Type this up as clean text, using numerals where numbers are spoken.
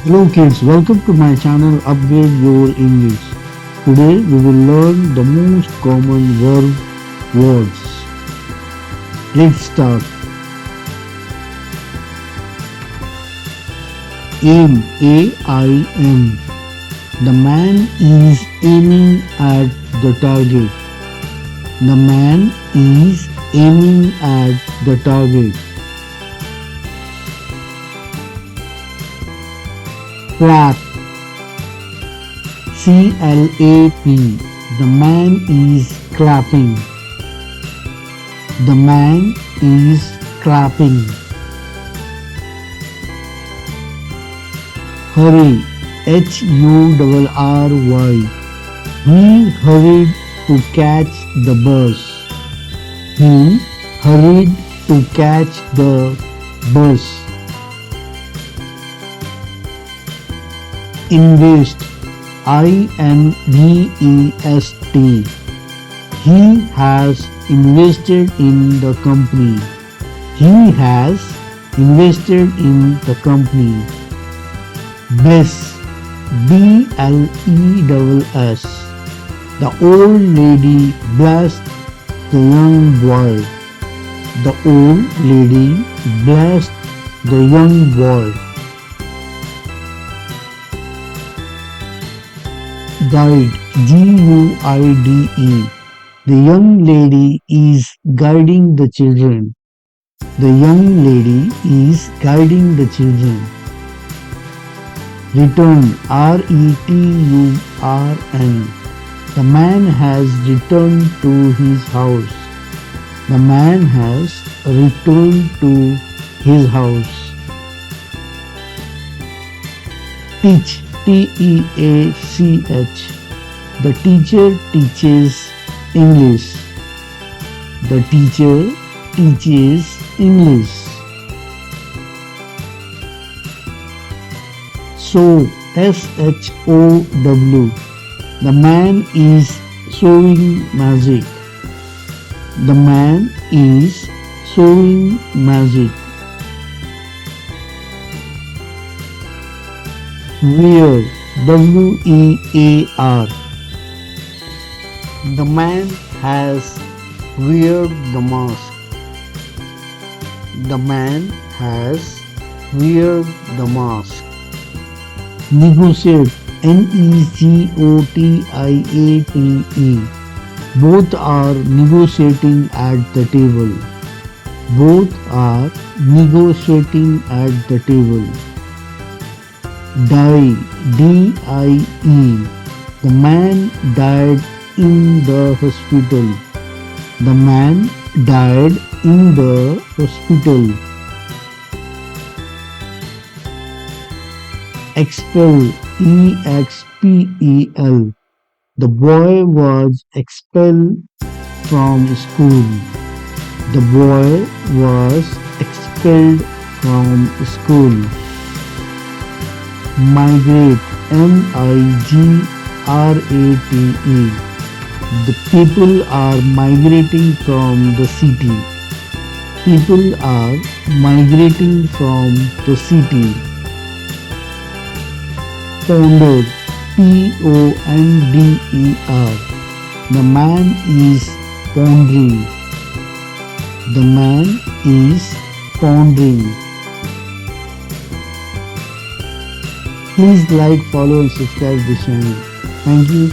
Hello kids, welcome to my channel Upgrade Your English. Today we will learn the most common verb words. Let's start. Aim, A-I-M. The man is aiming at the target. The man is aiming at the target. Clap, C-L-A-P. The man is clapping. The man is clapping. Hurry, H-U-R-R-Y. He hurried to catch the bus. He hurried to catch the bus. Invest, I-N-V-E-S-T. He has invested in the company. He has invested in the company. Bless, B-L-E-S-S. The old lady blessed the young boy. The old lady blessed the young boy. Guide, G-U-I-D-E. The young lady is guiding the children. The young lady is guiding the children. Return, R-E-T-U-R-N. The man has returned to his house. The man has returned to his house. Teach, T-E-A-C-H. The teacher teaches English. The teacher teaches English. Sew, S-H-O-W. The man is sewing magic. The man is sewing magic. Wear, W-E-A-R. The man has wear the mask. The man has wear the mask. Negotiate, N-E-G-O-T-I-A-T-E. Both are negotiating at the table. Both are negotiating at the table. Die, D-I-E. The man died in the hospital. The man died in the hospital. Expel, E-X-P-E-L. The boy was expelled from school. The boy was expelled from school. Migrate, M-I-G-R-A-T-E. The people are migrating from the city. People are migrating from the city. Ponder, P-O-N-D-E-R. The man is pondering. The man is pondering. Please like, follow and subscribe this channel. Thank you.